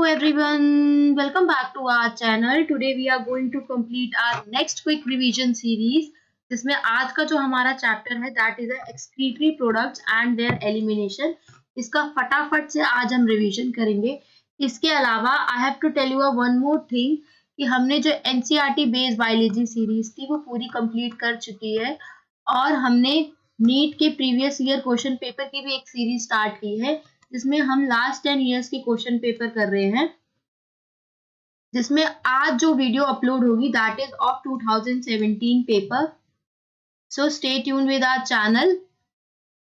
everyone, welcome back to our channel. Today we are going to complete our next quick revision series जिसमें आज का जो हमारा chapter है that is excretory products and their elimination. इसका फटाफट से आज हम रिवीजन करेंगे। इसके अलावा I have to tell you one more thing कि हमने जो एनसीईआरटी बेस्ड बायोलॉजी सीरीज थी वो पूरी कंप्लीट कर चुकी है और हमने नीट के प्रीवियस ईयर क्वेश्चन पेपर की भी एक सीरीज स्टार्ट की है जिसमें हम लास्ट 10 इयर्स के क्वेश्चन पेपर कर रहे हैं, जिसमें आज जो वीडियो अपलोड होगी that is of 2017 paper. So stay tune with our channel.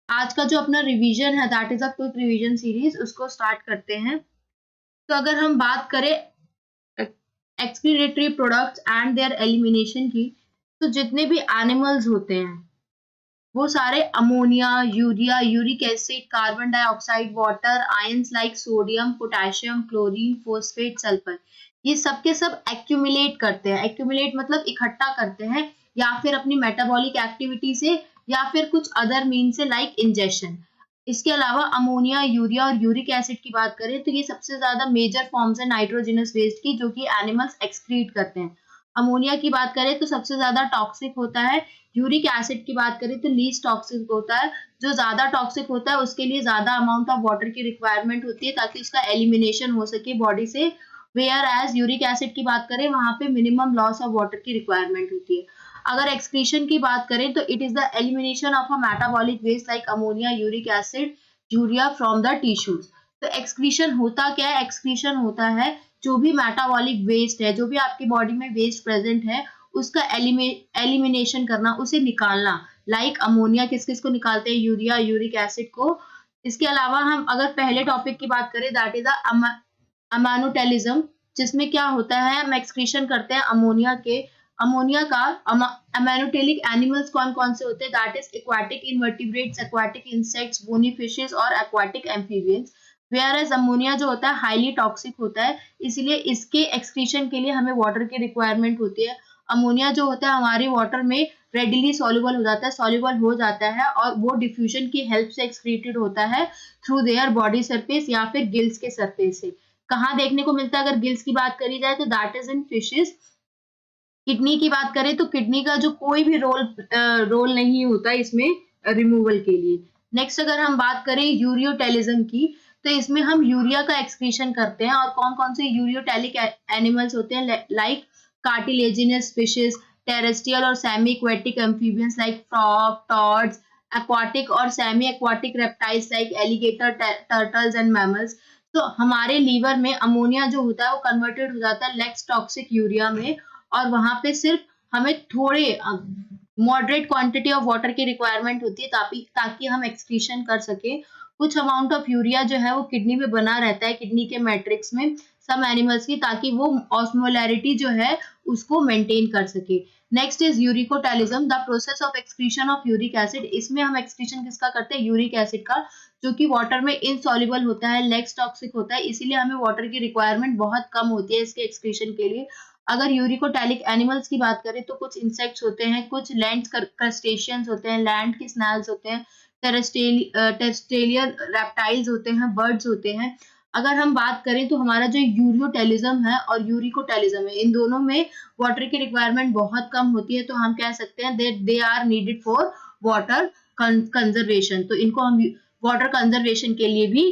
आज का जो अपना रिवीजन है that is a quick revision series, उसको स्टार्ट करते हैं। तो अगर हम बात करें excretory products and their elimination की, तो जितने भी एनिमल्स होते हैं वो सारे ammonia, urea, uric acid, carbon dioxide, water, ions like sodium, potassium, chlorine, phosphate, sulphur, ये सब के सब एक्यूमुलेट करते हैं। एक्यूमुलेट मतलब इकट्ठा करते हैं या फिर अपनी मेटाबॉलिक एक्टिविटी से या फिर कुछ अदर मीन से लाइक इंजेक्शन। इसके अलावा अमोनिया, यूरिया और यूरिक एसिड की बात करें तो ये सबसे ज्यादा मेजर फॉर्म्स है नाइट्रोजनस वेस्ट की जो कि एनिमल्स एक्सक्रीट करते हैं। अमोनिया की बात करें तो सबसे ज्यादा टॉक्सिक होता है। यूरिक एसिड की बात करें तो लीस्ट टॉक्सिक होता है। जो ज्यादा टॉक्सिक होता है उसके लिए ज्यादा अमाउंट ऑफ वाटर की रिक्वायरमेंट होती है ताकि उसका एलिमिनेशन हो सके बॉडी से। वेयर एज यूरिक एसिड की बात करें वहां पे मिनिमम लॉस ऑफ वाटर की रिक्वायरमेंट होती है। अगर एक्सक्रीशन की बात करें तो it is the elimination of a metabolic waste like ammonia, uric acid, urea from the tissues. तो एक्सक्रीशन होता क्या है? एक्सक्रीशन होता है जो भी मेटाबॉलिक वेस्ट है, जो भी आपकी बॉडी में वेस्ट प्रेजेंट है उसका एलिमिनेशन करना, उसे निकालना। लाइक अमोनिया किस किस को निकालते हैं? यूरिया, यूरिक एसिड को। इसके अलावा हम अगर पहले टॉपिक की बात करें दैट इज अमानोटेलिज्म, जिसमें क्या होता है हम एक्सक्रीशन करते हैं अमोनिया के। अमोनिया का अमानोटेलिक एनिमल्स कौन कौन से होते हैं? That is aquatic invertebrates, aquatic insects, bony fishes और aquatic amphibians. Whereas ammonia जो होता है हाईली टॉक्सिक होता है, इसलिए इसके एक्सक्रीशन के लिए हमें वाटर की रिक्वायरमेंट होती है। अमोनिया जो होता है हमारे वाटर में रेडिली सॉल्युबल हो जाता है, सॉल्युबल हो जाता है और वो डिफ्यूजन की हेल्प से एक्सक्रीटेड होता है थ्रू देयर बॉडी सरफेस या फिर गिल्स के सरफेस से। कहाँ देखने को मिलता है अगर गिल्स की बात करी जाए तो that is in fishes. Kidney की बात करें तो किडनी का जो कोई भी रोल नहीं होता इसमें रिमूवल के लिए। नेक्स्ट अगर हम बात करें यूरियोटेलिज्म की, तो इसमें हम यूरिया का एक्सक्रीशन करते हैं। और कौन कौन से यूरियोटेलिक एनिमल्स होते हैं? लाइक कार्टिलेजिनस फिशेस, टेरेस्ट्रियल और semi aquatic amphibians like frog, toads, aquatic और semi aquatic reptiles like alligator, turtles and mammals. तो हमारे लीवर में अमोनिया जो होता है वो कन्वर्टेड हो जाता है लेस टॉक्सिक यूरिया में, और वहां पे सिर्फ हमें थोड़े मॉडरेट क्वांटिटी ऑफ वाटर की रिक्वायरमेंट होती है ताकि हम एक्सक्रीशन कर सके। कुछ अमाउंट ऑफ यूरिया जो है वो किडनी में बना रहता है, किडनी के मैट्रिक्स में सम एनिमल्स की, ताकि वो ऑस्मोलैरिटी जो है उसको मेंटेन कर सके। Next is uricotelism, the process of excretion of uric acid. इसमें हम एक्सक्रीशन किसका करते हैं? यूरिक एसिड का, जो कि वाटर में इनसॉल्युबल होता है, लेस टॉक्सिक होता है, इसीलिए हमें वाटर की रिक्वायरमेंट बहुत कम होती है इसके एक्सक्रीशन के लिए। अगर यूरिकोटैलिक एनिमल्स की बात करें तो कुछ इंसेक्ट्स होते हैं, कुछ लैंड क्रस्टेशियंस होते हैं, लैंड के स्नैल्स होते हैं, टेरेस्ट्रियल रेप्टाइल्स होते हैं, बर्ड्स होते हैं। अगर हम बात करें तो हमारा जो यूरियोटेलिज्म है और यूरिकोटेलिज्म है, इन दोनों में वाटर की रिक्वायरमेंट बहुत कम होती है, तो हम कह सकते हैं they are needed for water conservation. तो इनको हम वाटर कंजर्वेशन के लिए भी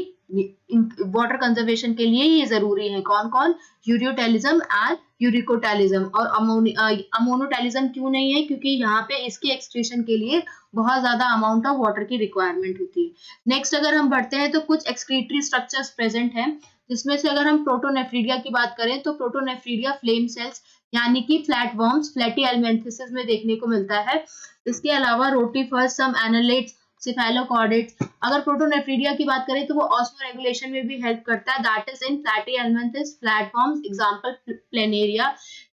ये जरूरी है। कौन कौन? Ureotelism and uricotelism. और अमोनोटेलिज्म क्यों नहीं है? क्योंकि यहाँ पे इसकी एक्सक्रीशन के लिए बहुत ज्यादा अमाउंट ऑफ वाटर की रिक्वायरमेंट होती है। नेक्स्ट अगर हम बढ़ते हैं तो कुछ एक्सक्रीटरी स्ट्रक्चर्स प्रेजेंट हैं, जिसमें से अगर हम प्रोटोनेफ्रीडिया की बात करें तो प्रोटोनेफ्रीडिया फ्लेम सेल्स यानी कि फ्लैट वर्म्स, फ्लैटी एल्मेंथिसिस में देखने को मिलता है। इसके अलावा रोटीफर्स, सम एनालिड्स, सिफेलोकॉर्डेट्स। अगर प्रोटोनेफ्रीडिया की बात करें तो वो ऑस्मो रेगुलेशन में भी हेल्प करता है, that is in platyhelminthes, platforms, example planaria.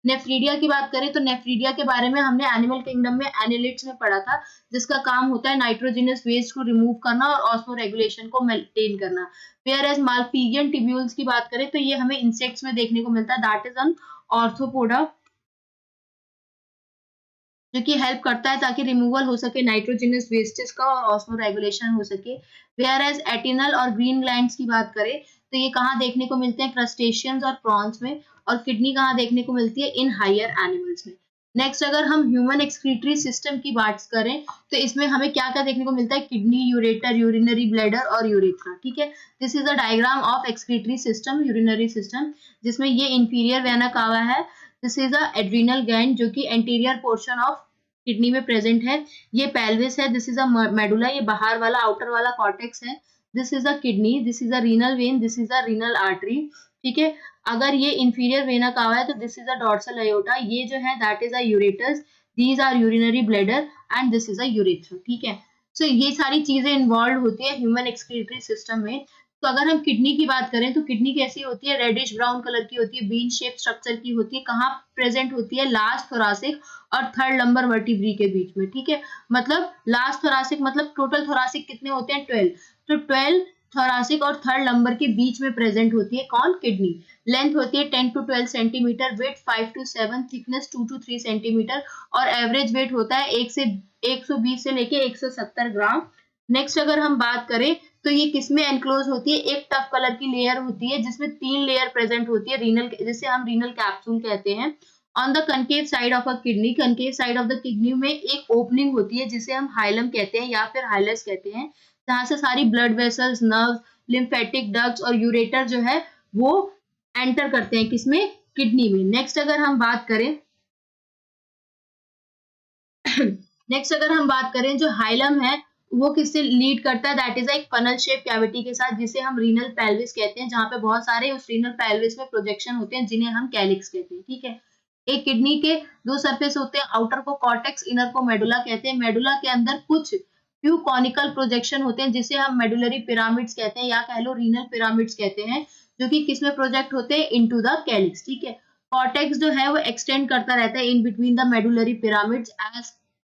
Nephridia की बात करें तो नेफ्रीडिया के बारे में हमने एनिमल किंगडम में एनालिड्स में पढ़ा था, जिसका काम होता है नाइट्रोजनस वेस्ट को रिमूव करना और ऑस्मो रेगुलेशन को मेंटेन करना। वेयर एज मालपीजियन टिब्यूल्स की बात करें तो ये हमें इंसेक्ट्स में देखने को मिलता है, दैट इज ऑन ऑर्थोपोडा, जो कि हेल्प करता है ताकि रिमूवल हो सके नाइट्रोजनस वेस्टेज का और ऑस्मो रेगुलेशन हो सके। वेयर एज एटिनल और ग्रीन ग्लैंड्स की बात करें तो ये कहाँ देखने को मिलते हैं, क्रस्टेशियंस और प्रॉन्स में, और किडनी कहाँ देखने को मिलती है, इन हायर एनिमल्स में। नेक्स्ट अगर हम ह्यूमन एक्सक्रीटरी सिस्टम की बात करें तो इसमें हमें क्या क्या देखने को मिलता है, किडनी, यूरेटर, यूरिनरी ब्लैडर और यूरेथ्रा। ठीक है, this is a diagram of excretory system, urinary system, जिसमें ये इंफीरियर वेना कावा है, this is a adrenal gland जो कि एंटीरियर पोर्शन ऑफ किडनी में प्रेजेंट है, ये पेल्विस है, दिस इज अ मेडुला, ये बाहर वाला आउटर वाला कॉर्टेक्स है, this is a kidney, this is a renal vein, this is a renal artery. ठीक है, अगर ये इंफीरियर वेना कावा है तो this is a dorsal aorta, ये जो है that is a ureters, these are urinary bladder and this is a urethra. ठीक है, सो ये सारी चीजें इन्वॉल्व होती है ह्यूमन एक्सक्रीटरी सिस्टम में। तो अगर हम किडनी की बात करें तो किडनी कैसी होती है, रेडिश ब्राउन कलर की होती है, बीन शेप स्ट्रक्चर की होती है, कहाँ प्रेजेंट होती है, लास्ट थोरासिक और थर्ड लंबर वर्टिब्री के बीच में। ठीक है, मतलब लास्ट थोरासिक मतलब टोटल थोरासिक कितने होते हैं, 12, तो 12 थोरासिक और थर्ड लंबर के बीच में प्रेजेंट होती है कौन, किडनी। लेंथ होती है 10 to 12 centimetre, weight 5 to 7, thickness 2 to 3 centimetre, और एवरेज वेट होता है 120 से लेके 170 ग्राम। नेक्स्ट अगर हम बात करें तो ये किसमें एनक्लोज होती है, एक टफ कलर की लेयर होती है जिसमें 3 लेयर प्रेजेंट होती है, रीनल, जिसे हम रीनल कैप्सूल कहते हैं। On the concave side of a kidney, concave side of the kidney में एक ओपनिंग होती है जिसे हम हाइलम कहते हैं या फिर हाइलस कहते हैं, जहां से सारी blood vessels, nerve, lymphatic ducts और यूरेटर जो है वो एंटर करते हैं किसमें, किडनी में। नेक्स्ट अगर हम बात करें नेक्स्ट अगर हम बात करें जो हाइलम है वो किससे लीड करता है, दैट इज एक फनल शेप कैविटी के साथ, जिसे हम रीनल पेल्विस कहते हैं, जहां पे बहुत सारे उस रीनल पेल्विस में प्रोजेक्शन होते हैं जिन्हें हम कैलिक्स कहते हैं। ठीक है, एक किडनी के दो सरफेस होते हैं, आउटर को कॉर्टेक्स, इनर को मेडुला कहते हैं। मेडुला के अंदर कुछ फ्यू कॉनिकल प्रोजेक्शन होते हैं जिसे हम मेडुलरी पिरामिड्स कहते हैं या कह लो रीनल पिरामिड्स कहते हैं, जो कि किसमें प्रोजेक्ट होते हैं, इनटू द कैलिक्स। ठीक है, कॉर्टेक्स जो है वो एक्सटेंड करता रहता है in between the medullary pyramids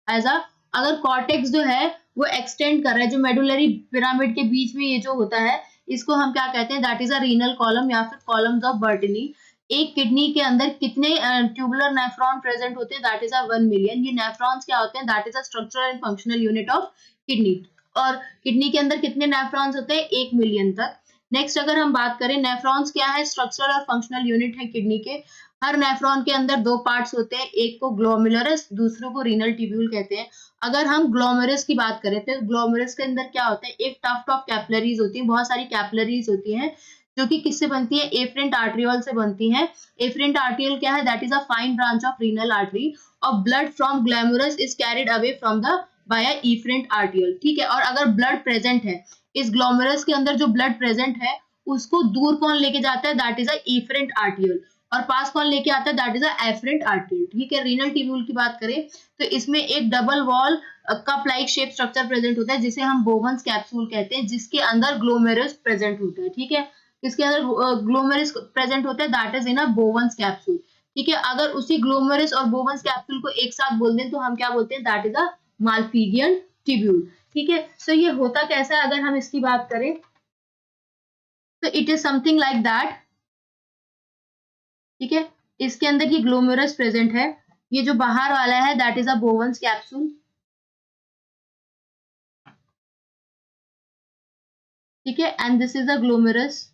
as a, अगर कॉर्टेक्स जो है वो एक्सटेंड कर रहा है, जो मेडुलरी पिरामिड के बीच में ये जो होता है इसको हम क्या कहते हैं, that is a renal column या फिर कॉलम्स ऑफ बर्टनी। एक किडनी के अंदर कितने ट्यूबुलर नेफ्रॉन प्रेजेंट होते हैं, दैट इज अ 1 मिलियन। ये नेफ्रॉन्स क्या होते हैं, that is a structural and functional unit of kidney. और किडनी के अंदर कितने नेफ्रॉन्स होते हैं, 1 मिलियन तक। नेक्स्ट अगर हम बात करें, नेफ्रॉन्स क्या है, स्ट्रक्चरल और फंक्शनल यूनिट है किडनी के। हर नेफ्रॉन के अंदर दो पार्ट्स होते हैं, एक को ग्लोमेरुलस, दूसरे को रीनल ट्यूब्यूल कहते हैं। अगर हम ग्लोमेरुलस की बात करें तो ग्लोमेरुलस के अंदर क्या होता है, एक टफ्ट ऑफ कैपिलरीज होती है, बहुत सारी कैपिलरीज होती हैं जो कि किससे बनती है, एफरेंट आर्टरियोल से बनती हैं। एफरेंट आर्टरियोल क्या है, that is a fine branch of renal artery, और blood from glomerulus is carried away from the by efferent arteriole. ठीक है, और अगर ब्लड प्रेजेंट है इस ग्लोमेरुलस के अंदर, जो ब्लड प्रेजेंट है उसको दूर कौन लेके जाता है, that is a efferent arteriole, और पास कौन लेके आता है, that is a efferent arteriole. ठीक है, रीनल ट्यूब्यूल की बात करें तो इसमें एक double wall cup like shape structure present होता है जिसे हम बोवंस कैप्सूल कहते हैं, जिसके अंदर ग्लोमेरुलस प्रेजेंट होता है। ठीक है, इसके अंदर ग्लोमेरुलस प्रेजेंट होता है, that is in a Bowman's capsule. ठीक है, अगर उसी ग्लोमेरुलस और बोवंस कैप्सूल को एक साथ बोल दें तो हम क्या बोलते हैं, दैट इज अ मालफीडियन ट्यूब्यूल। ठीक है, सो ये होता कैसा है, अगर हम इसकी बात करें तो it is something like that. ठीक है, इसके अंदर ये ग्लोमेरुलस प्रेजेंट है, ये जो बाहर वाला है that is a Bowman's capsule. ठीक है, and this is a glomerulus.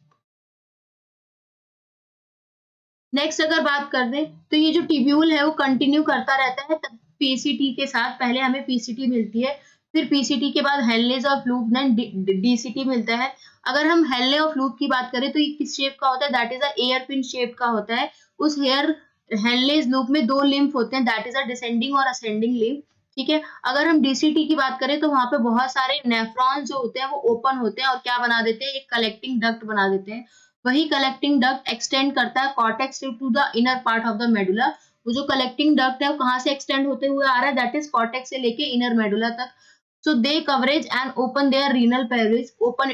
Next अगर बात कर दें तो ये जो ट्यूब्यूल है वो कंटिन्यू करता रहता है पीसीटी के साथ, पहले हमें पीसीटी मिलती है, फिर पीसीटी के बाद हेलनेज ऑफ लूप, देन डीसीटी मिलता है। अगर हम हेलने ऑफ लूप की बात करें तो ये किस शेप का होता है, that is a air pin shape का होता है। उस हेयर हेलनेज लूप में दो लिम्फ होते हैं, दैट इज अ डिसेंडिंग और असेंडिंग लिम्फ। ठीक है, अगर हम डीसीटी की बात करें तो वहां पे बहुत सारे नेफ्रॉन्स जो होते हैं वो ओपन होते हैं और क्या बना देते हैं, एक कलेक्टिंग डक्ट बना देते हैं। वही कलेक्टिंग डक्ट एक्सटेंड करता है cortex to the inner part of the medulla. वो जो कलेक्टिंग डक्ट है वो कहां से एक्सटेंड होते हुए आ रहा है, दैट इज कॉर्टेक्स से लेके इनर मेडुला तक। So they coverage and open their renal pelvis, open,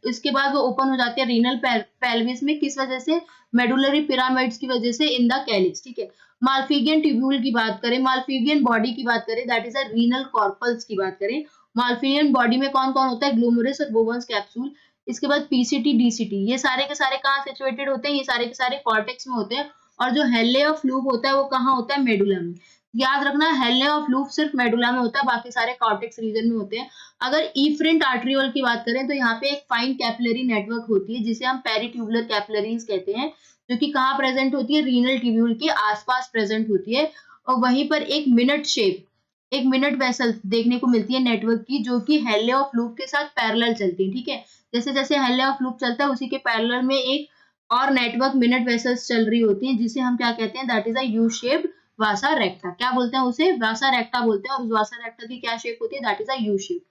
इसके बाद वो ओपन हो जाती है रीनल पेल्विस में, किस वजह से, मेडुलरी पिरामिड्स की वजह से इन द कैलिक्स। ठीक है, मालफिगियन ट्यूब्यूल की बात करें, मालफिगियन बॉडी की बात करें, दैट इज अ रीनल कॉर्पल्स की बात करें। मालफिगियन बॉडी में कौन कौन होता है, ग्लोमेरुलस और बोवंस कैप्सूल। इसके बाद पीसीटी डीसीटी, ये सारे के सारे कहाँ सिचुएटेड होते हैं, ये सारे के सारे कॉर्टेक्स में होते हैं, और जो हेले ऑफ लूप होता है वो कहाँ होता है, मेडुला में। याद रखना हेल्ने ऑफ लूप सिर्फ मेडुला में होता है, बाकी सारे कॉर्टेक्स रीजन में होते हैं। अगर इफरेंट आर्टरियोल की बात करें तो यहाँ पे एक फाइन कैपिलरी नेटवर्क होती है जिसे हम पेरिट्यूबुलर कैपिलरीज कहते हैं, जो कि कहाँ प्रेजेंट होती है, रीनल ट्यूब्यूल के आसपास प्रेजेंट होती है। और वहीं पर एक मिनट वेसल देखने को मिलती है नेटवर्क की, जो कि हेल्ने ऑफ लूप के साथ पैरेलल चलती है। ठीक है, जैसे जैसे हेल्ने ऑफ लूप चलता है उसी के पैरेलल में एक और नेटवर्क मिनट वेसल्स चल रही होती है, जिसे हम क्या कहते हैं, that is a U shaped वासा रेक्टा। क्या बोलते हैं उसे, वासा रेक्टा बोलते हैं, और उस वासा रेक्टा की क्या शेप होती है, that is a U shape.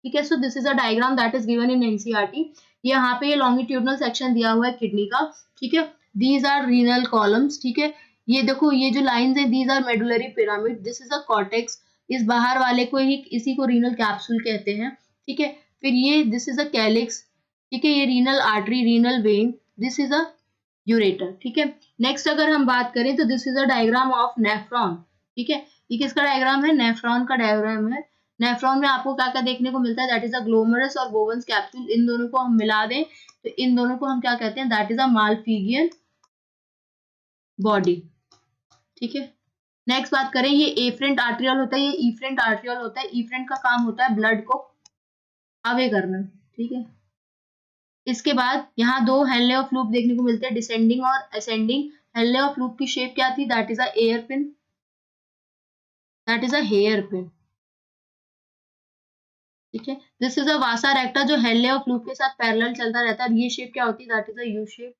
ठीक है, so this is a diagram that is given in NCERT. यहाँ पे ये लॉन्गिट्यूडनल सेक्शन दिया हुआ है किडनी का। ठीक है, दीज आर रीनल कॉलम्स। ठीक है, ये देखो ये जो लाइंस है, these are medullary pyramid, this is a cortex. इस बाहर वाले को ही इसी को रीनल कैप्सूल कहते हैं। ठीक है, फिर ये दिस इज अ कैलिक्स। ठीक है, ये renal artery, renal vein, this is a ureter. ठीक है, नेक्स्ट अगर हम बात करें तो this is a diagram of nephron. ठीक है, ये किसका डायग्राम है, नेफ्रॉन का डायग्राम है। नेफ्रॉन में आपको क्या क्या देखने को मिलता है, दैट इज अ ग्लोमेरुलस और बोवेंस कैप्सूल। इन दोनों को हम मिला दें तो इन दोनों को हम क्या कहते हैं, दैट इज अ मालफिगियन बॉडी। ठीक है, नेक्स्ट बात करें, ये एफरेंट आर्ट्रियल होता है, ये इफरेंट आर्ट्रियल होता है। इफरेंट का काम होता है ब्लड को अवे करना। ठीक है, इसके बाद यहाँ दो हेल्ने ऑफ लूप देखने को मिलते हैं, डिसेंडिंग और असेंडिंग। हेल्ने ऑफ लूप की शेप क्या थी, that is a air pin, that is a hair pin. ठीक है, दिस इज अ वासा रेक्टा जो हेल्ने ऑफ लूप के साथ पैरेलल चलता रहता है। ये शेप क्या होती है, that is a U shape.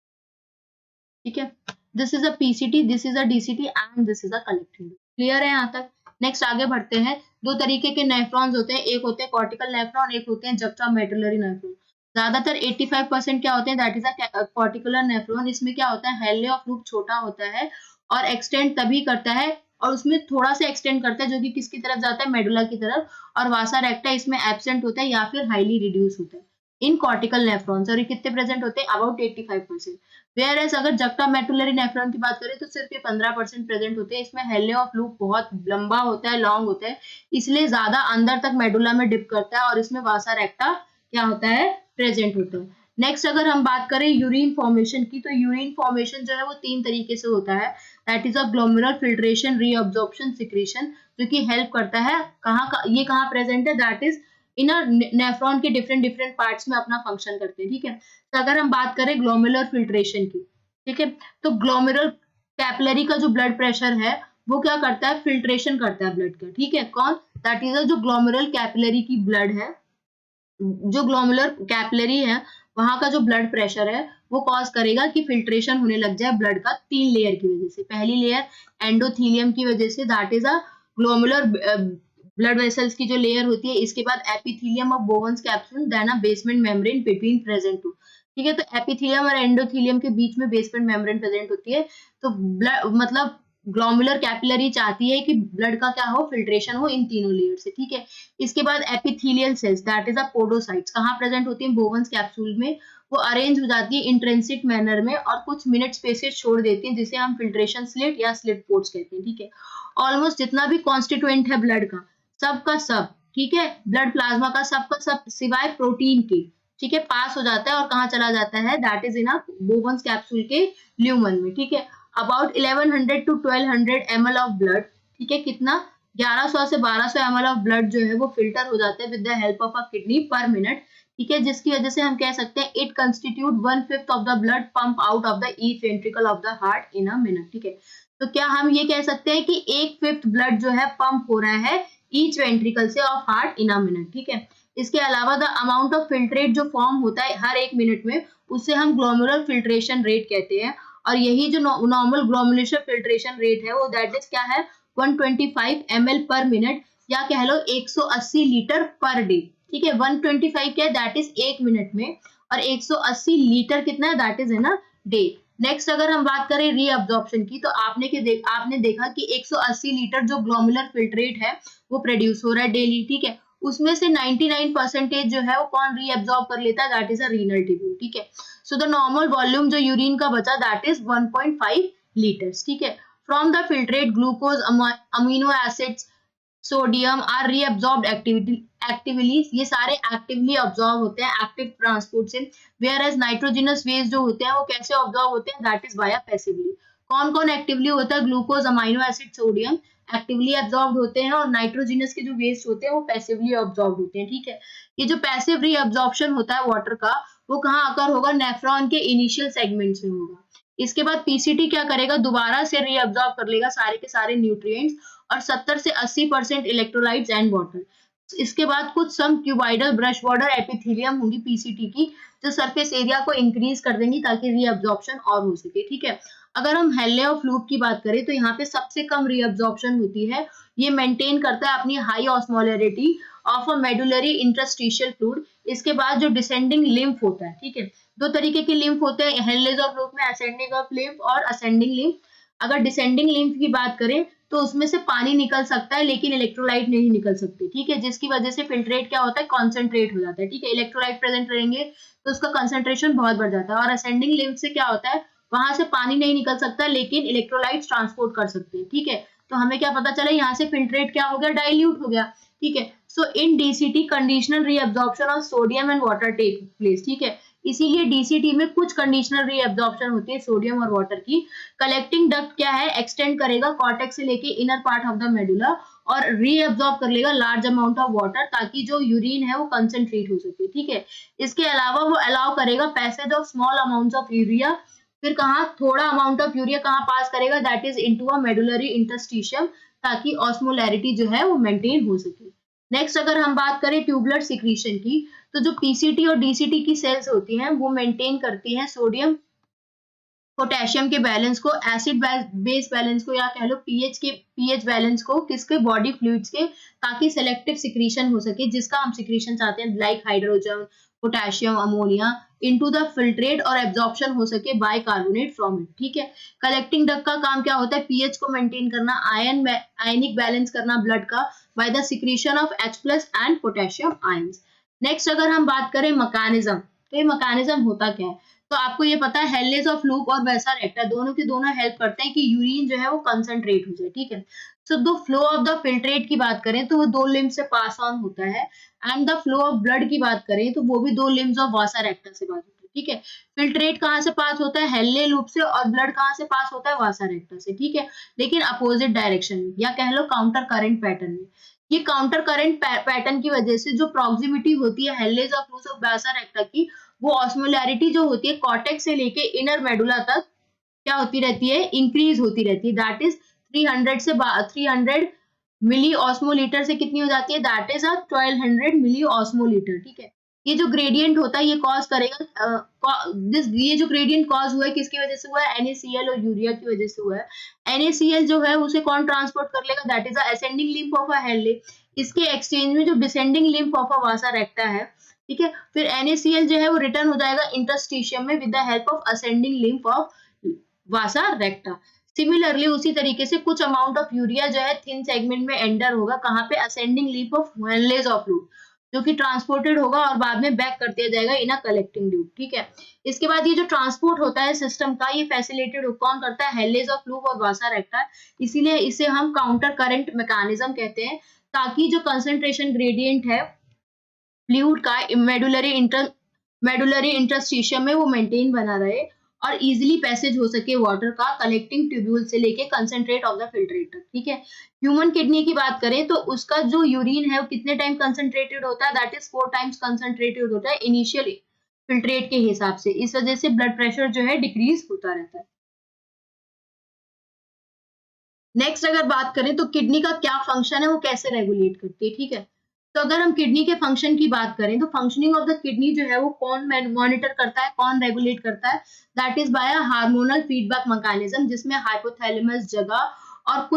ठीक है, this is a PCT, this is a DCT and this is a collecting. Clear है यहाँ तक। नेक्स्ट आगे बढ़ते हैं। दो तरीके के नेफ्रॉन्स होते हैं, एक होते हैं कॉर्टिकल नेफ्रॉन, एक होते हैं जक्टा मेडुलरी नेफ्रॉन। ज्यादातर 85% क्या होते हैं, दैट इज अ कॉर्टिकुलर नेफ्रॉन। इसमें क्या होता है, हेल्ने ऑफ लूप छोटा होता है और एक्सटेंड तभी करता है, और उसमें थोड़ा सा एक्सटेंड करता है जो कि किसकी तरफ जाता है, मेडुला की तरफ। और वासा रेक्टा इसमें एब्सेंट होता है या फिर हाईली रिड्यूस होता है इन कॉर्टिकल नेफ्रॉन्स। और ये कितने प्रेजेंट होते हैं, अबाउट 85%। वेयर एज अगर जक्टा मेडुलरी नेफ्रॉन की बात करें तो सिर्फ ये 15% प्रेजेंट होते हैं। इसमें हेल्ने ऑफ लूप बहुत लंबा होता है, लॉन्ग होता है, इसलिए ज्यादा अंदर तक मेडुला में डिप करता है, और इसमें वासा रेक्टा क्या होता है, प्रेजेंट होता है। नेक्स्ट अगर हम बात करें यूरिन फॉर्मेशन की, तो यूरिन फॉर्मेशन जो है वो 3 तरीके से होता है, that is a glomerular filtration, reabsorption, secretion, जो कि हेल्प करता है। ये कहाँ प्रेजेंट है, that is in a nephron के डिफरेंट डिफरेंट पार्ट्स में अपना फंक्शन करते हैं। ठीक है, तो अगर हम बात करें ग्लोमेरुलर फिल्ट्रेशन की, ठीक है, तो ग्लोमेरुलर कैपिलरी का जो ब्लड प्रेशर है वो क्या करता है, फिल्ट्रेशन करता है ब्लड का। ठीक है, कौन, दैट इज जो ग्लोमेरुलर कैपिलरी की ब्लड है, जो ग्लोमेरुलर कैपिलरी है वहां का जो ब्लड प्रेशर है वो कॉज करेगा कि फिल्ट्रेशन होने लग जाए ब्लड का 3 लेयर की वजह से। पहली लेयर एंडोथीलियम की वजह से, that is a glomerular blood vessels की जो लेयर होती है। इसके बाद epithelium of Bowman's capsule, then a basement membrane between present two. ठीक है, तो एपिथेलियम और एंडोथीलियम के बीच में बेसमेंट मेम्ब्रेन प्रेजेंट होती है। तो ब्लड मतलब ग्लोमेरुलर कैपिलरी चाहती है कि ब्लड का क्या हो, फिल्ट्रेशन हो इन तीनों लेयर से। ठीक है, इसके बाद epithelial cells, that is a podocytes, कहाँ प्रेजेंट होती है, बोवेंस कैप्सूल में। वो अरेंज हो जाती है इंट्रिंसिक मैनर में और कुछ मिनट स्पेसेस छोड़ देती है, जिसे हम फिल्ट्रेशन स्लिट या स्लिट पोर्ट्स कहते हैं। ठीक है, ऑलमोस्ट जितना भी कॉन्स्टिट्यूएंट है ब्लड का सब, ठीक है, ब्लड प्लाज्मा का सब सिवाय प्रोटीन के, ठीक है, पास हो जाता है और कहाँ चला जाता है, that is in a Bowman's capsule के ल्यूमन में। ठीक है, about 1100 to 1200 ml of blood, ठीक है, कितना, 1100 से 1200 ml ऑफ ब्लड जो है वो फिल्टर हो जाता है with the help of a kidney पर मिनट। ठीक है, जिसकी वजह से हम कह सकते हैं it constitute 1/5 of the blood pump out of the each ventricle of the heart in a minute. ठीक है, तो क्या हम ये कह सकते हैं कि 1/5 ब्लड जो है पंप हो रहा है ईच वेंट्रिकल से of heart in a minute. ठीक है, इसके अलावा द अमाउंट ऑफ फिल्ट्रेट जो फॉर्म होता है हर 1 मिनट में, उसे हम ग्लोमेरुलर फिल्ट्रेशन रेट कहते हैं। और यही जो नॉर्मल ग्लोमेरुलर फिल्ट्रेशन रेट है वो दैट इज क्या है, 125 ml पर मिनट, या कह लो 180 लीटर पर डे। ठीक है, 125 क्या है, दैट इज 1 मिनट में, और 180 लीटर कितना है, that is in a day. Next अगर हम बात करें रीअब्जॉर्प्शन की, तो आपने देखा कि 180 लीटर जो ग्लोमेरुलर फिल्ट्रेट है वो प्रोड्यूस हो रहा है डेली। ठीक है, उसमें से 99% जो है वो कौन रीअब्जॉर्ब कर लेता है, that is a renal tubule. ठीक है, सो द नॉर्मल वॉल्यूम जो यूरिन का बचा दैट इज 1.5 लीटर्स। ठीक है, from the filtrate glucose, amino acids, sodium are reabsorbed actively, ये सारे एक्टिवली ऑब्जॉर्व होते हैं एक्टिव ट्रांसपोर्ट से। वेयर एज नाइट्रोजनस वेस्ट जो होते हैं वो कैसे ऑब्जॉर्व होते हैं, दैट इज वाया पैसिवली। कौन कौन एक्टिवली होता है, glucose, amino acid, sodium actively absorb होते हैं और नाइट्रोजिनस के जो वेस्ट होते हैं वो पैसिवली एब्जॉर्ब होते हैं, ठीक है। ये जो पैसिव रीअब्जॉर्प्शन होता है वाटर का, वो कहाँ आकर होगा, नेफ्रॉन के इनिशियल सेगमेंट्स में होगा। इसके बाद पीसीटी क्या करेगा, दोबारा से रीअब्जॉर्ब कर लेगा सारे के सारे न्यूट्रिएंट्स और 70 से 80% इलेक्ट्रोलाइट्स एंड वाटर। इसके बाद कुछ सम क्यूबाइडल ब्रश बॉर्डर एपिथेलियम होंगी पीसीटी की, जो सरफेस एरिया को इंक्रीज कर देंगी ताकि रीअब्जॉर्प्शन और हो सके, ठीक है। अगर हम हेले ऑफ लूप की बात करें तो यहाँ पे सबसे कम रीअब्जॉर्प्शन होती है। ये मेंटेन करता है अपनी high osmolarity of a medullary interstitial fluid. इसके बाद जो डिसेंडिंग लिम्फ होता है, ठीक है, दो तरीके के लिम्फ होते हैं हेलेज ऑफ लूप में, असेंडिंग ऑफ लिम्फ और असेंडिंग लिम्फ। अगर डिसेंडिंग लिम्फ की बात करें तो उसमें से पानी निकल सकता है लेकिन इलेक्ट्रोलाइट नहीं निकल सकते, ठीक है, जिसकी वजह से फिल्ट्रेट क्या होता है, कॉन्सेंट्रेट हो जाता है, ठीक है। इलेक्ट्रोलाइट प्रेजेंट रहेंगे तो उसका कंसंट्रेशन बहुत बढ़ जाता है। और असेंडिंग लिम्फ से क्या होता है, वहां से पानी नहीं निकल सकता लेकिन इलेक्ट्रोलाइट्स ट्रांसपोर्ट कर सकते हैं, ठीक है। तो हमें क्या पता चला, यहाँ से फिल्ट्रेट क्या हो गया, डाइल्यूट हो गया, ठीक है। So in DCT conditional reabsorption of sodium and water take place, ठीक है। इसीलिए डीसीटी में कुछ कंडीशनल रीअब्जॉर्प्शन होती है सोडियम और वाटर की। कलेक्टिंग डक्ट क्या है, एक्सटेंड करेगा कॉर्टेक्स से लेके inner part of the medulla और रीअब्जॉर्ब कर लेगा लार्ज अमाउंट ऑफ वाटर ताकि जो यूरिन है वो कंसंट्रेट हो सके, ठीक है। इसके अलावा वो अलाउ करेगा passage of small amounts of urea. फिर कहाँ थोड़ा अमाउंट ऑफ यूरिया कहाँ पास करेगा, that is into a medullary interstitium, ताकि ऑस्मोलैरिटी जो है वो मेंटेन हो सके। नेक्स्ट अगर हम बात करें ट्यूबुलर सिक्रीशन की, तो जो पीसीटी और डीसीटी की सेल्स होती हैं वो मेंटेन करती हैं सोडियम पोटेशियम के बैलेंस को, एसिड बेस बैलेंस को, या कह लो पीएच बैलेंस को, किसके, बॉडी फ्लूइड्स के, ताकि सेलेक्टिव सिक्रीशन हो सके जिसका हम सिक्रीशन चाहते हैं, like hydrogen, potassium, ammonia into the filtrate और एब्जॉर्प्शन हो सके बाय कार्बोनेट फ्रॉम इट, ठीक है। कलेक्टिंग डक्ट का काम क्या होता है, पीएच को मेंटेन करना, आयनिक बैलेंस करना ब्लड का by the secretion of H+ and potassium ions. Next अगर हम बात करें मैकेनिज्म, तो ये मैकेनिज्म होता क्या है, तो आपको ये पता है हेलेज ऑफ लूप और वैसा रेक्टा दोनों के दोनों हेल्प करते हैं कि यूरिन जो है वो कंसंट्रेट हो जाए, ठीक है। So the flow of the filtrate की बात करें तो वो दो लिम्ब से पास ऑन होता है, and the flow of blood की बात करें तो वो भी दो लिम्ब्स ऑफ वासा रेक्टा से पास होता है, ठीक है। फिल्ट्रेट कहाँ से पास होता है, हेले लूप से, और ब्लड कहाँ से पास होता है, वासा रेक्टा से, ठीक है, लेकिन अपोजिट डायरेक्शन में, या कह लो काउंटर करंट पैटर्न में। ये काउंटर करंट पैटर्न की वजह से जो प्रॉक्सिमिटी होती है Henle's of loop of vasa recta की, वो ऑस्मोलैरिटी जो होती है कॉर्टेक्स से लेके इनर मेडुला तक क्या होती रहती है, इंक्रीज होती रहती है, दैट इज 300 मिली ऑस्मोलीटर से कितनी हो जाती है, दैट इज 1200 मिली ऑस्मोलीटर, ठीक है। ये जो ग्रेडियंट होता है ये कॉज करेगा ये जो ग्रेडियंट कॉज हुआ है किसकी वजह से हुआ है, NaCl और यूरिया की वजह से हुआ है। NaCl जो है उसे कौन ट्रांसपोर्ट कर लेगा, that is ascending limb of a हेले। इसके एक्सचेंज में जो डिसेंडिंग लिम्फ ऑफ अ वासा रेक्टा है, ठीक है, फिर NaCl जो है वो रिटर्न हो जाएगा इंटरस्टिशियम में with the help of ascending limb of vasa रेक्टा। Similarly उसी तरीके से कुछ अमाउंट ऑफ यूरिया जो है थिन सेगमेंट में एंटर होगा, कहाँ पे, ascending limb of Henle's of loop, जो कि ट्रांसपोर्टेड होगा और बाद में बैक कर दिया जाएगा इन अ कलेक्टिंग लूप, ठीक है। इसके बाद ये जो ट्रांसपोर्ट होता है सिस्टम का, ये फैसिलिटेटेड कौन करता है, हेलेज ऑफ लूप और वासा रेक्टा, इसीलिए इसे हम काउंटर करंट मैकेनिज्म कहते हैं, ताकि जो कंसंट्रेशन ग्रेडियंट है फ्लूइड का मेडुलरी इंटरस्टिशियम में वो मेंटेन बना रहे और इजीली पैसेज हो सके वाटर का कलेक्टिंग ट्यूब्यूल से लेके कंसंट्रेट ऑफ द फिल्ट्रेट तक, ठीक है। ह्यूमन किडनी की बात करें तो उसका जो यूरिन है वो कितने टाइम कंसंट्रेटेड होता है, दैट इज 4 टाइम्स कंसंट्रेटेड होता है इनिशियल फिल्ट्रेट के हिसाब से। इस वजह से ब्लड प्रेशर जो है डिक्रीज होता रहता है। नेक्स्ट अगर बात करें तो किडनी का क्या फंक्शन है, वो कैसे रेगुलेट करती है, ठीक है। तो अगर हम किडनी के फंक्शन की बात करें तो फंक्शनिंग ऑफ द किडनी जो है वो कौन मॉनिटर करता है, कौन रेगुलेट करता है, that is by hormonal feedback mechanism, जिसमें हाइपोथैलेमस जगह और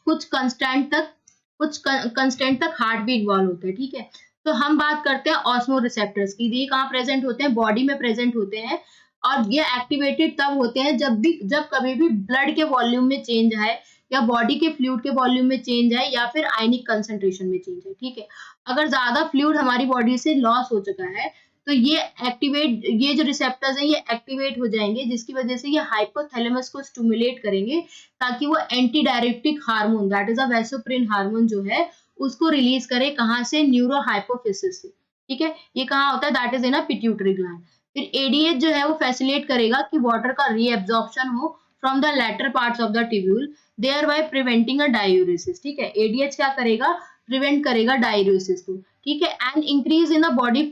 कुछ कंस्टेंट तक हार्ट भी इन्वॉल्व होता है, ठीक है। तो हम बात करते हैं ऑस्मो रिसेप्टर्स की, ये कहाँ प्रेजेंट होते हैं, बॉडी में प्रेजेंट होते हैं, और ये एक्टिवेटेड तब होते हैं जब कभी भी ब्लड के वॉल्यूम में चेंज आए, या बॉडी के फ्लूइड के वॉल्यूम में चेंज है, या फिर आयनिक कंसंट्रेशन में चेंज है, ठीक है। अगर ज्यादा फ्लूइड हमारी बॉडी से लॉस हो चुका है तो ये जो रिसेप्टर्स हैं ये एक्टिवेट हो जाएंगे, जिसकी वजह से ये हाइपोथैलेमस को स्टिमुलेट करेंगे ताकि वो anti diuretic hormone, that is a vasopressin hormone जो है उसको रिलीज करे, कहाँ से, न्यूरो हाइपोफिसिस से, ठीक है। ये कहाँ होता है, that is in a pituitary gland. फिर एडीएच जो है वो फैसिलिटेट करेगा कि वाटर का रीएब्जॉर्प्शन हो from the latter parts of the tubule, thereby preventing a diuresis. ठीक है, एडीएच क्या करेगा, प्रिवेंट करेगा डायूरेसिस को। ठीक है, and increase in the body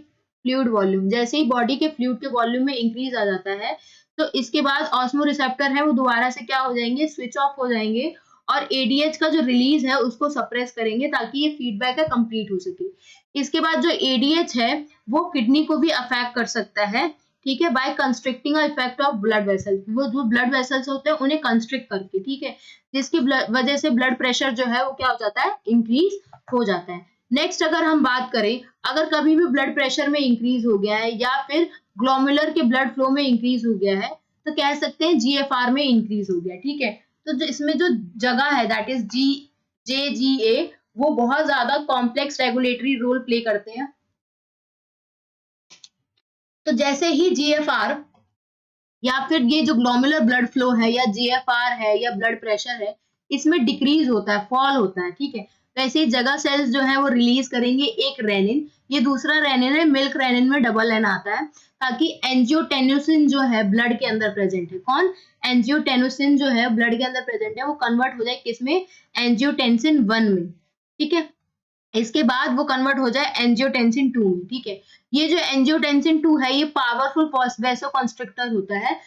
fluid volume, जैसे ही बॉडी के फ्लूइड के वॉल्यूम में इंक्रीज आ जाता है तो इसके बाद ऑस्मो रिसेप्टर है वो दोबारा से क्या हो जाएंगे, स्विच ऑफ हो जाएंगे और एडीएच का जो रिलीज है उसको सप्रेस करेंगे ताकि ये फीडबैक है कंप्लीट हो सके। इसके बाद जो एडीएच है वो किडनी को भी अफेक्ट कर सकता है। ठीक है, by constricting effect of blood vessel, वो जो ब्लड वेसल्स होते हैं उन्हें कंस्ट्रिक्ट करके। ठीक है, जिसकी वजह से ब्लड प्रेशर जो है वो क्या हो जाता है, इंक्रीज हो जाता है। नेक्स्ट अगर हम बात करें, अगर कभी भी ब्लड प्रेशर में इंक्रीज हो गया है या फिर ग्लोमुलर के ब्लड फ्लो में इंक्रीज हो गया है तो कह सकते हैं जीएफआर में इंक्रीज हो गया। ठीक है, तो जो इसमें जो जगह है दैट इज JGA वो बहुत ज्यादा कॉम्प्लेक्स रेगुलेटरी रोल प्ले करते हैं। तो जैसे ही जीएफआर या फिर ये जो ग्लोमुलर ब्लड फ्लो है या जीएफआर है या ब्लड प्रेशर है इसमें डिक्रीज होता है, फॉल होता है। ठीक है, वैसे ही जगह सेल्स जो है वो रिलीज करेंगे एक रेनिन, ये दूसरा रेनिन है, मिल्क रेनिन में डबल एन आता है, ताकि एंजियोटेन्सिन जो है ब्लड के अंदर प्रेजेंट है, कौन, एंजियोटेन्सिन जो है ब्लड के अंदर प्रेजेंट है वो कन्वर्ट हो जाए किसमें, एंजियोटेंसिन 1 में। ठीक है, इसके बाद वो कन्वर्ट हो जाए एंजियोटेंसिन 2 में। ठीक है, ये जो एंजियोटेंसिन 2 है ये पावरफुल वैसोकंस्ट्रिक्टर होता है,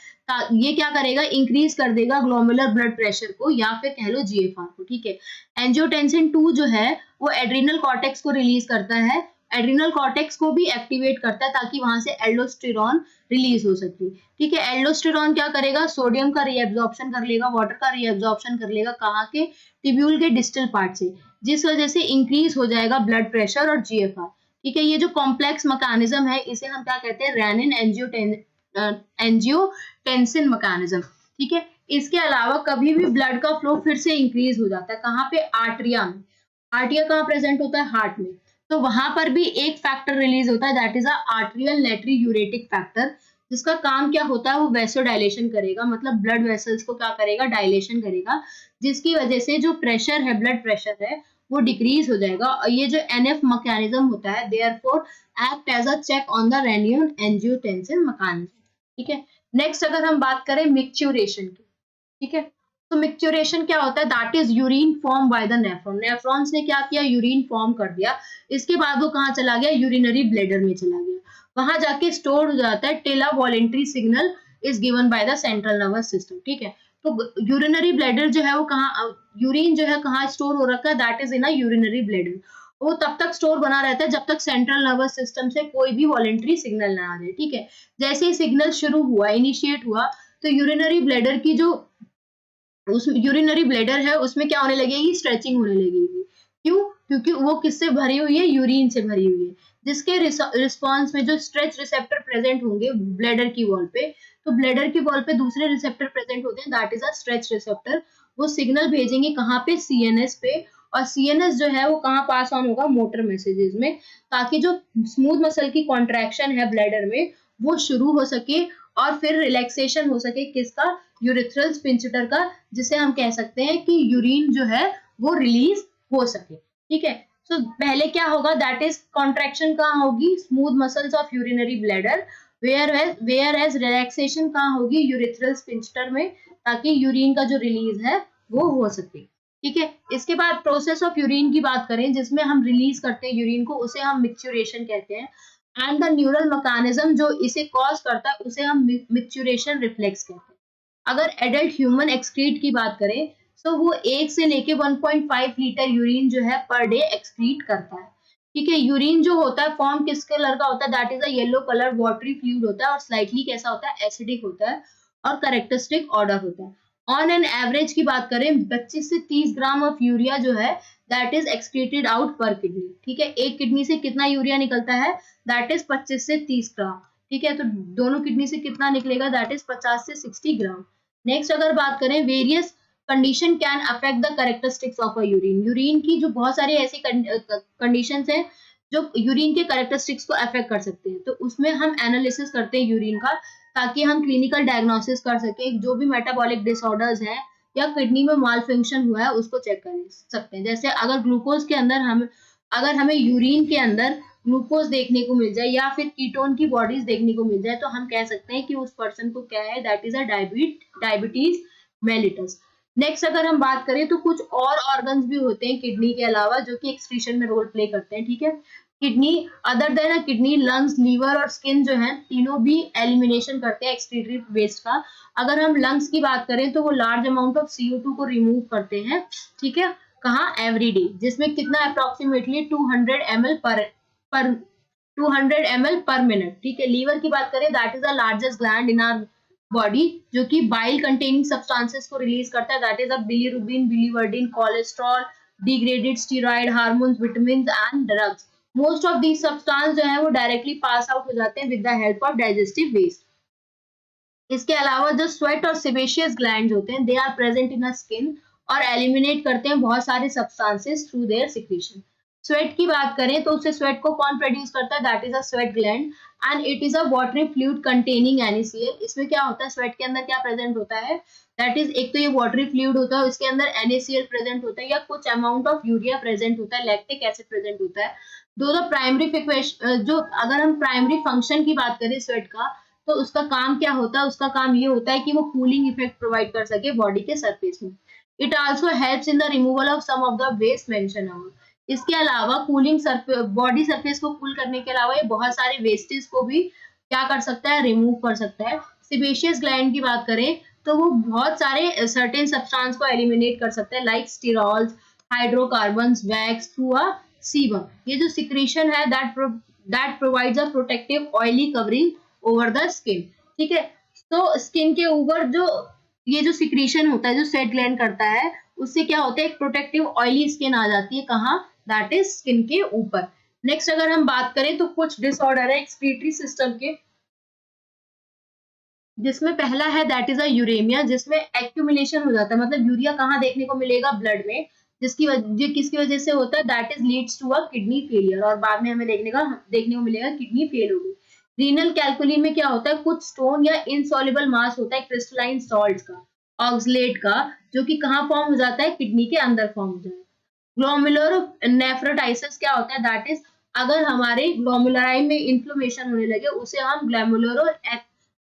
ये क्या करेगा, इंक्रीज कर देगा ग्लोमुलर ब्लड प्रेशर को या फिर कह लो जीएफआर को। ठीक है, एंजियोटेंसिन 2 जो है वो एड्रिनल कॉर्टेक्स को रिलीज करता है, एड्रिनल कॉर्टेक्स को भी एक्टिवेट करता है ताकि वहां से एल्डोस्टेरॉन रिलीज हो सके। ठीक है, एल्डोस्टेरॉन क्या करेगा, सोडियम का रीएब्जॉर्प्शन कर लेगा, वाटर का रीएब्जॉर्प्शन कर लेगा, कहाँ के, टिब्यूल के डिस्टल पार्ट से, जिस वजह से इंक्रीज हो जाएगा ब्लड प्रेशर और जीएफआर। ठीक है, ये जो कॉम्प्लेक्स मैकेनिज्म है इसे हम क्या कहते हैं, रेनिन एंजियोटेंसिन मैकेनिज्म। ठीक है, इसके अलावा कभी भी ब्लड का फ्लो फिर से इंक्रीज हो जाता है, कहाँ पे, आर्टरिया में। आर्टरिया कहाँ प्रेजेंट होता है, हार्ट में, तो वहां पर भी एक फैक्टर रिलीज होता है दैट इज आर्टरियल नाइट्रोयूरेटिक फैक्टर, जिसका काम क्या होता है, वो वैसो डायलेशन करेगा, मतलब ब्लड वेसल्स को क्या करेगा, डायलेशन करेगा, जिसकी वजह से जो प्रेशर है, ब्लड प्रेशर है वो डिक्रीज हो जाएगा। और ये जो एनएफ मैकेनिज्म होता है therefore act as a check on the renin angiotensin mechanism. ठीक है, नेक्स्ट अगर हम बात करें मिक्सचुरेशन की। ठीक है, तो मिक्सचुरेशन क्या होता है, that is urine form by the nephron, nephrons ने क्या किया, यूरिन फॉर्म कर दिया, इसके बाद वो कहाँ चला गया, यूरिनरी ब्लैडर में चला गया, वहां जाके स्टोर हो जाता है till a voluntary signal is given by the central nervous system. ठीक है, तो यूरिनरी ब्लैडर जो है वो कहाँ, यूरिन जो है कहाँ स्टोर हो रखा है, that is in a urinary bladder, वो तब तक स्टोर बना रहता है जब तक सेंट्रल नर्वस सिस्टम से कोई भी वॉलेंटरी सिग्नल ना आ जाए। ठीक है, जैसे ही सिग्नल शुरू हुआ, इनिशिएट हुआ, तो यूरिनरी ब्लैडर की जो उस यूरिनरी ब्लैडर है उसमें क्या होने लगेगी, स्ट्रेचिंग होने लगेगी। क्यों, क्योंकि वो किससे भरी हुई है, यूरिन से भरी हुई है, जिसके रिस्पॉन्स में जो स्ट्रेच रिसेप्टर प्रेजेंट होंगे ब्लैडर की वॉल पे, तो ब्लैडर की वॉल पे दूसरे रिसेप्टर प्रेजेंट होते हैं that is a stretch receptor, वो सिग्नल भेजेंगे कहाँ पे, सीएनएस पे, और सीएनएस जो है वो कहाँ पास ऑन होगा, मोटर मैसेजेस में, ताकि जो स्मूथ मसल की कॉन्ट्रैक्शन है ब्लैडर में वो शुरू हो सके और फिर रिलैक्सेशन हो सके किसका, यूरिथ्रल स्पिंचटर का, जिसे हम कह सकते हैं कि यूरिन जो है वो रिलीज हो सके। ठीक है, तो पहले क्या होगा, दैट इज कॉन्ट्रैक्शन कहाँ होगी, smooth muscles of urinary bladder, whereas relaxation कहाँ होगी, यूरिथ्रल स्पिंचटर में, ताकि यूरिन का जो रिलीज है वो हो सके। ठीक है, इसके बाद प्रोसेस ऑफ यूरिन की बात करें जिसमें हम रिलीज करते हैं यूरिन को, उसे हम मिक्सचुरेशन कहते हैं, एंड द न्यूरल मैकेनिज्म जो इसे कॉज करता है उसे हम मिक्सचुरेशन रिफ्लेक्स कहते हैं। अगर एडल्ट ह्यूमन एक्सक्रीट की बात करें तो वो 1 से लेके 1.5 लीटर यूरिन जो है पर डे एक्सक्रीट करता है। ठीक है, यूरिन जो होता है फॉर्म किस कलर का होता है, that is a yellow colour watery fluid होता है और स्लाइटली कैसा होता है, एसिडिक होता है और कैरेक्टरिस्टिक ऑर्डर होता है। ऑन एन एवरेज की बात करें 25 से 30 ग्राम ऑफ यूरिया जो है दैट इज एक्सक्रीटेड आउट पर किडनी। ठीक है, एक किडनी से कितना यूरिया निकलता है, दैट इज 25 से 30 ग्राम। ठीक है, तो दोनों किडनी से कितना निकलेगा, दैट इज 50 से 60 ग्राम। नेक्स्ट अगर बात करें, various condition can affect the characteristics of a urine, urine की जो बहुत सारी ऐसी कंडीशंस हैं जो यूरिन के कैरेक्टरिस्टिक्स को अफेक्ट कर सकते हैं, तो उसमें हम एनालिसिस करते हैं यूरिन का ताकि हम क्लिनिकल डायग्नोसिस कर सकें, जो भी मेटाबॉलिक डिसऑर्डर्स हैं या किडनी में माल फंक्शन हुआ है उसको चेक कर सकते हैं। जैसे अगर ग्लूकोज के अंदर अगर हमें यूरिन के अंदर ग्लूकोज देखने को मिल जाए या फिर कीटोन की बॉडीज देखने को मिल जाए तो हम कह सकते हैं कि उस पर्सन को क्या है, that is a diabetes mellitus. Next अगर हम बात करें तो कुछ और ऑर्गन्स भी होते हैं किडनी के अलावा जो कि एक्सक्रीशन में रोल प्ले करते हैं, ठीक है। Kidney other than kidney, lungs, liver और स्किन जो है तीनों भी एलिमिनेशन करते हैं एक्सक्रीटरी वेस्ट का। अगर हम लंग्स की बात करें तो वो लार्ज अमाउंट ऑफ CO2 को रिमूव करते हैं, ठीक है। कहाँ? एवरी डे, जिसमें कितना अप्रोक्सीमेटली 200 ml पर 200 ml पर मिनट, ठीक है। लीवर की बात करें, that is the largest gland in our body जो कि बाइल कंटेनिंग सब्सटेंसेस को रिलीज करता है, that is a bilirubin, biliverdin, cholesterol, degraded steroid hormones, vitamin and drugs. Most of these substance जो है वो डायरेक्टली पास आउट हो जाते हैं with the help of digestive waste. इसके अलावा जो स्वेट और सेबेशियस ग्लैंड होते हैं, they are present in skin और एलिमिनेट करते हैं बहुत सारे substances through their secretion. Sweat की बात करें तो उससे स्वेट को कौन प्रोड्यूस करता है? That is a sweat gland and it is a watery fluid containing NaCl। इसमें क्या होता है? स्वेट के अंदर क्या प्रेजेंट होता है? दैट इज एक तो ये वाटरी फ्लूइड होता है, इसके अंदर NaCl प्रेजेंट होता है या कुछ अमाउंट ऑफ यूरिया प्रेजेंट होता है, लैक्टिक एसिड प्रेजेंट होता है। दो द प्राइमरी जो अगर हम प्राइमरी फंक्शन की बात करें स्वेट का, तो उसका काम क्या होता है? उसका काम ये होता है कि वो कूलिंग इफेक्ट प्रोवाइड कर सके बॉडी के सरफेस में। It also helps in the removal of some of the waste mention above. इसके अलावा कूलिंग बॉडी सरफेस को कूल करने के अलावा ये बहुत सारे वेस्टेज को भी क्या कर सकता है? रिमूव कर सकता है। सेबेशियस ग्लैंड की बात करें तो वो बहुत सारे सर्टेन सब्सटेंस को एलिमिनेट कर सकता है, like sterols, hydrocarbons, wax through a sebum. ये जो सिक्रीशन है that provides a protective oily covering over the skin, ठीक है। तो स्किन के ऊपर जो ये जो सिक्रीशन होता है जो स्वेट ग्लैंड करता है, उससे क्या होता है? एक प्रोटेक्टिव ऑयली स्किन आ जाती है। कहाँ? दैट इज स्किन के ऊपर। नेक्स्ट अगर हम बात करें तो कुछ डिसऑर्डर है एक्सक्रीटरी सिस्टम के, जिसमें पहला है दैट इज अ यूरेमिया, जिसमें एक्यूमुलेशन हो जाता है। मतलब यूरिया कहाँ देखने को मिलेगा? ब्लड में, किसकी वजह से होता है? That is leads to a kidney failure, और बाद में हमें देखने को मिलेगा किडनी फेल हो गई। रीनल कैलकुली में क्या होता है? कुछ स्टोन या इनसॉल्युबल मास होता है क्रिस्टलाइन सॉल्ट का, ऑक्सलेट का, जो कि कहाँ फॉर्म हो जाता है? किडनी के अंदर फॉर्म हो जाता है। ग्लोमेरुलर नेफ्रोटाइसिस क्या होता है? दैट इज अगर हमारे ग्लोमेरुलाई में इन्फ्लेमेशन होने लगे उसे हम ग्लोमेरुलर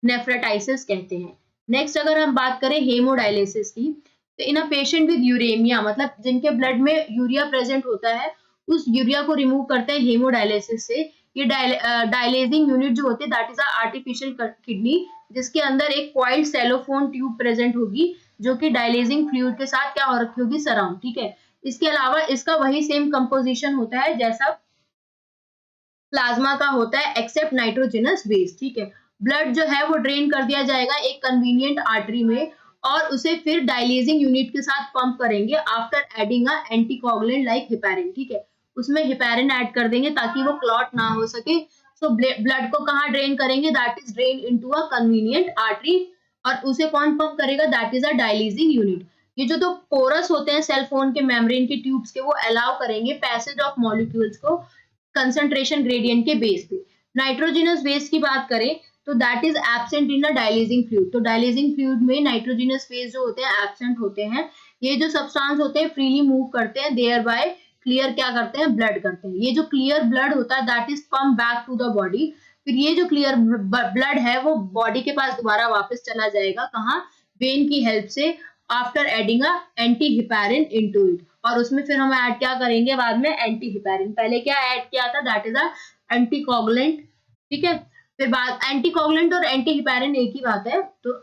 नेफ्रोटाइसिस कहते हैं। नेक्स्ट अगर हम बात करें हेमोडायलिसिस की, तो इन अ पेशेंट विद यूरेमिया, मतलब जिनके ब्लड में यूरिया प्रेजेंट होता है, उस यूरिया को रिमूव करते हैं हेमोडायलिसिस से। ये डायलेजिंग यूनिट जो होती है that is a artificial kidney, जिसके अंदर एक कॉइल्ड सेलोफोन ट्यूब प्रेजेंट होगी जो कि डायलेजिंग फ्लूइड के साथ क्या हो रखी होगी? सराउंड, ठीक है। इसके अलावा इसका वही सेम कंपोजिशन होता है जैसा प्लाज्मा का होता है एक्सेप्ट नाइट्रोजनस बेस, ठीक है। ब्लड जो है वो ड्रेन कर दिया जाएगा एक कन्वीनियंट आर्टरी में और उसे फिर डायलेजिंग यूनिट के साथ पंप करेंगे after adding a anticoagulant like heparin, ठीक है। उसमें हेपारिन ऐड कर देंगे ताकि वो क्लॉट ना हो सके। सो ब्लड को कहाँ ड्रेन करेंगे? That is drain into a convenient artery, और उसे कौन पंप करेगा? That is a dialysing unit. ये जो तो पोरस होते हैं सेल फोन के मेम्ब्रेन के ट्यूब्स के, वो अलाउ करेंगे पैसेज ऑफ मॉलिक्यूल्स को कंसंट्रेशन ग्रेडियंट के बेस पे। नाइट्रोजनस बेस की बात करें तो that is absent in the dialysing fluid. तो डायलिजिंग फ्लूइड में नाइट्रोजनस बेस जो होते हैं एब्सेंट होते हैं। ये जो सब्सटेंस होते हैं फ्रीली मूव करते हैं, देयर बाय क्लियर क्या करते हैं? ब्लड करते हैं। ये जो क्लियर ब्लड होता है that is pump back to the body. फिर ये जो क्लियर ब्लड है वो बॉडी के पास दोबारा वापस चला जाएगा, कहाँ? वेन की हेल्प से, after adding a anti heparin into it. और उसमें फिर हम ऐड क्या करेंगे बाद में? Anti heparin. पहले क्या ऐड किया था? दैट इज अ एंटीकोगुलेंट, ठीक है। फिर बाद एंटीकोगुलेंट और एंटी हिपैरिन एक ही बात है, तो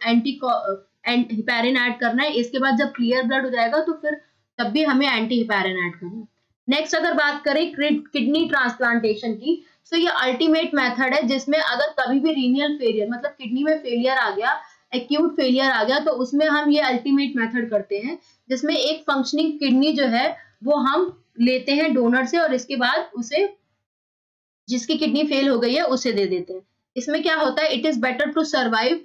हिपैरिन ऐड करना है। इसके बाद जब क्लियर ब्लड हो जाएगा तो फिर तब भी हमें एंटी हिपैरिन ऐड करना है। नेक्स्ट अगर बात करें किडनी ट्रांसप्लांटेशन की, तो ये अल्टीमेट मेथड है जिसमें अगर कभी भी रीनियल फेलियर, मतलब किडनी में फेलियर आ गया, एक्यूट फेलियर आ गया, तो उसमें हम ये अल्टीमेट मेथड करते हैं जिसमें एक फंक्शनिंग किडनी जो है वो हम लेते हैं डोनर से और इसके बाद उसे, जिसकी किडनी फेल हो गई है, उसे दे देते हैं। इसमें क्या होता है? It is better to survive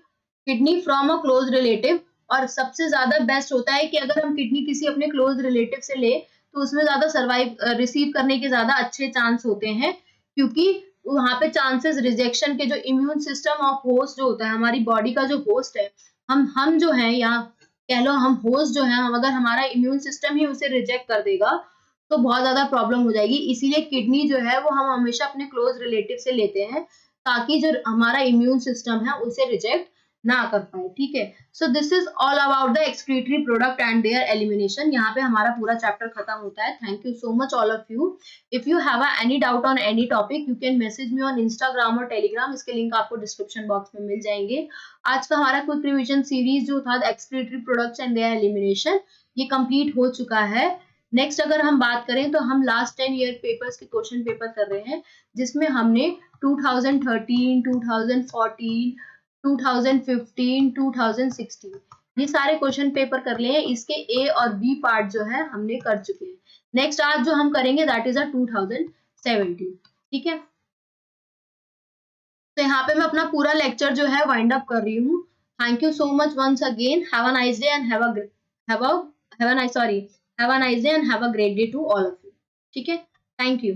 kidney from a close relative, और सबसे ज्यादा बेस्ट होता है कि अगर हम किडनी किसी अपने क्लोज रिलेटिव से ले तो उसमें ज्यादा सर्वाइव रिसीव करने के ज्यादा अच्छे चांस होते हैं, क्योंकि वहां पे चांसेस रिजेक्शन के, जो इम्यून सिस्टम ऑफ होस्ट जो होता है, हमारी बॉडी का जो होस्ट है, हम जो है, या कह लो हम होस्ट जो है, हम अगर हमारा इम्यून सिस्टम ही उसे रिजेक्ट कर देगा तो बहुत ज्यादा प्रॉब्लम हो जाएगी। इसीलिए किडनी जो है वो हम हमेशा अपने क्लोज रिलेटिव से लेते हैं ताकि जो हमारा इम्यून सिस्टम है उसे रिजेक्ट ना कर पाए, ठीक है। So this is all about the excretory product and their elimination. यहाँ पे हमारा पूरा चैप्टर खत्म होता है। Thank you so much all of you. If you have any doubt on any topic you can message me on Instagram और Telegram, इसके link आपको डिस्क्रिप्शन बॉक्स में मिल जाएंगे। आज का हमारा क्विक रिविजन सीरीज जो था excretory products and their elimination, ये कंप्लीट हो चुका है। नेक्स्ट अगर हम बात करें तो हम लास्ट 10 ईयर पेपर्स के क्वेश्चन पेपर कर रहे हैं, जिसमें हमने 2013, 2014, 2015, 2016 ये सारे क्वेश्चन पेपर कर लिए हैं। इसके ए और बी पार्ट जो है हमने कर चुके हैं। नेक्स्ट आज जो हम करेंगे दैट इज 2017, ठीक है। तो यहाँ पे मैं अपना पूरा लेक्चर जो है वाइंड अप कर रही हूँ। Thank you so much once again. Have a nice day and have a nice day and have a great day to all of you, ठीक है। Thank you.